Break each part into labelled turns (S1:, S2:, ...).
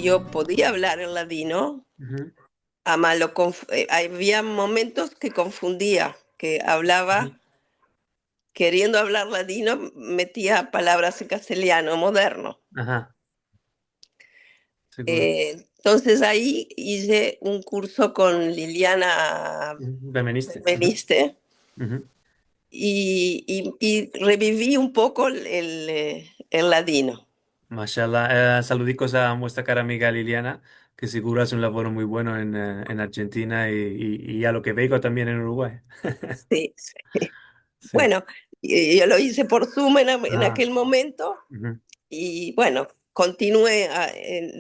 S1: yo podía hablar en ladino,
S2: Ujú,
S1: había momentos que confundía, que
S2: ujú.
S1: hablaba, queriendo hablar ladino, metía palabras en castellano moderno.
S2: Ajá, seguro.
S1: Entonces ahí hice un curso con Liliana
S2: Ujú, feminista. Ujú,
S1: Benveniste
S2: ujú.
S1: y reviví un poco el ladino.
S2: Mashallah. Saludicos a vuestra cara amiga Liliana, que seguro hace un labor muy bueno en Argentina y a lo que veo también en Uruguay.
S1: Sí, sí.
S2: Sí.
S1: Bueno, yo lo hice por Zoom en
S2: Ah,
S1: aquel momento
S2: ujú,
S1: y bueno, continué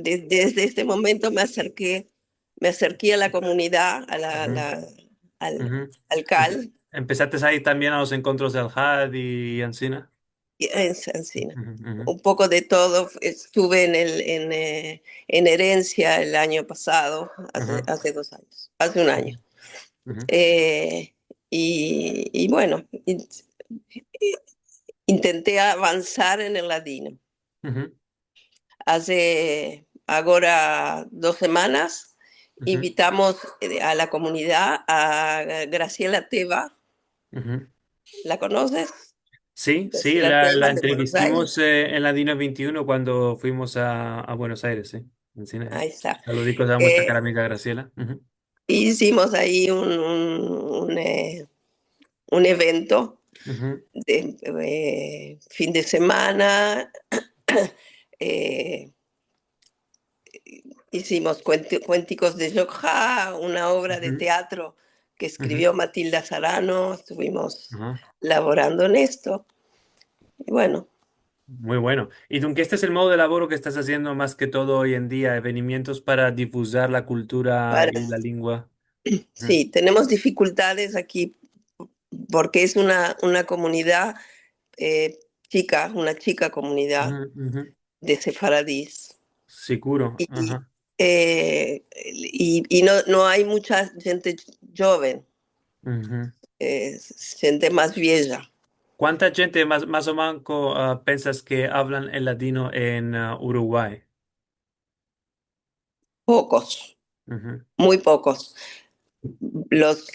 S1: desde este momento me acerqué a la comunidad,
S2: ujú,
S1: al,
S2: ujú.
S1: al CAL
S2: ¿Empezaste ahí también a los encuentros del Had y Ancina?
S1: en Encina.
S2: Ujú, ujú,
S1: Un poco de todo. Estuve en Herencia el año pasado,
S2: ujú,
S1: hace 2 años, hace un
S2: ujú,
S1: año.
S2: ujú,
S1: Eh, y bueno, intenté avanzar en el ladino.
S2: ujú,
S1: Hace ahora 2 semanas
S2: ujú,
S1: invitamos a la comunidad a Graciela Teva.
S2: ujú.
S1: ¿La conoces?
S2: Sí, sí,
S1: Graciela
S2: la
S1: Teva de Buenos Aires.
S2: entrevistamos en la Dino 21 cuando fuimos a Buenos Aires, sí, en cine.
S1: Ahí está.
S2: Saludicos a nuestra cara
S1: Eh,
S2: amiga Graciela. Ujú,
S1: hicimos ahí un evento
S2: ujú,
S1: de fin de semana. Eh, hicimos cuenticos de Yokja, una obra de
S2: ujú,
S1: teatro que
S2: ujú,
S1: escribió Matilda Sarano. Estuvimos
S2: ajá.
S1: laborando en esto. Y bueno,
S2: Muy bueno. ¿Y tú qué este es el modo de laboro que estás haciendo más que todo hoy en día? Evenimientos para difusar la cultura
S1: para,
S2: y la lengua. Ujú,
S1: sí, tenemos dificultades aquí porque es una comunidad eh, chica, una chica comunidad
S2: ujú, ujú.
S1: de sefaradís.
S2: Seguro.
S1: Y,
S2: Ajá.
S1: y no hay mucha gente joven,
S2: Ujú.
S1: gente más vieja.
S2: ¿Cuánta gente más o menos piensas que hablan el ladino en Uruguay?
S1: Pocos,
S2: Ujú,
S1: muy pocos. Los,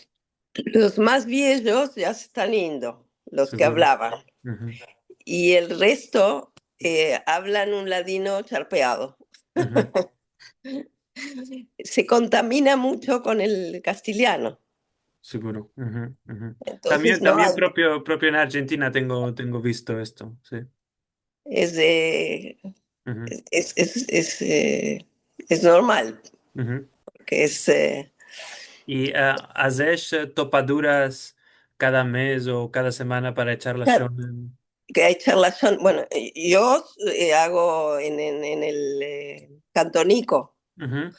S1: los más viejos ya se están yendo, los que
S2: seguro.
S1: hablaban.
S2: Ujú,
S1: Y el resto hablan un ladino charpeado.
S2: ujú.
S1: Se contamina mucho con el castellano.
S2: Seguro. Ujú, ujú.
S1: Entonces
S2: También,
S1: no
S2: también
S1: hay.
S2: propio en Argentina tengo visto esto. Sí.
S1: Es, de-
S2: Ujú,
S1: es normal,
S2: ujú.
S1: que es
S2: ¿Y haces topaduras cada mes o cada semana para echar la
S1: claro,
S2: shon?
S1: que hay charlatán. Bueno, yo hago en el Cantonico.
S2: Ujú,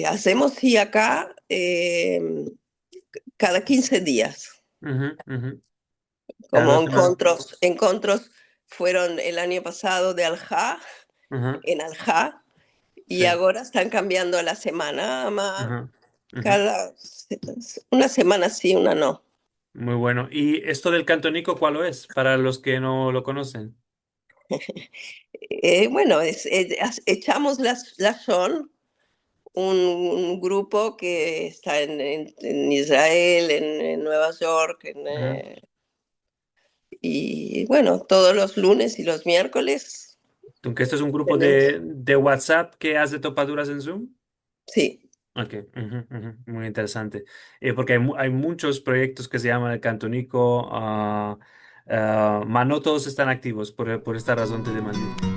S1: Hacemos sí acá cada 15 días.
S2: ujú, ujú. Cada
S1: Como
S2: 2 semanas.
S1: encontros fueron el año pasado de Aljá,
S2: Ujú,
S1: en Aljá, y
S2: sí.
S1: ahora están cambiando a la semana,
S2: Ujú, ujú.
S1: cada una semana sí, una no.
S2: Muy bueno. ¿Y esto del cantonico cuál es? Para los que no lo conocen.
S1: Bueno, echamos la Son, un grupo que está en Israel, en Nueva York,
S2: Ujú.
S1: y bueno, todos los lunes y los miércoles
S2: Aunque esto es un grupo
S1: tenemos.
S2: de WhatsApp que hace topaduras en Zoom.
S1: Sí,
S2: Ok, ujú, ujú. Muy interesante. Porque hay muchos proyectos que se llaman el Cantonico, mas no todos están activos, por esta razón te demandé.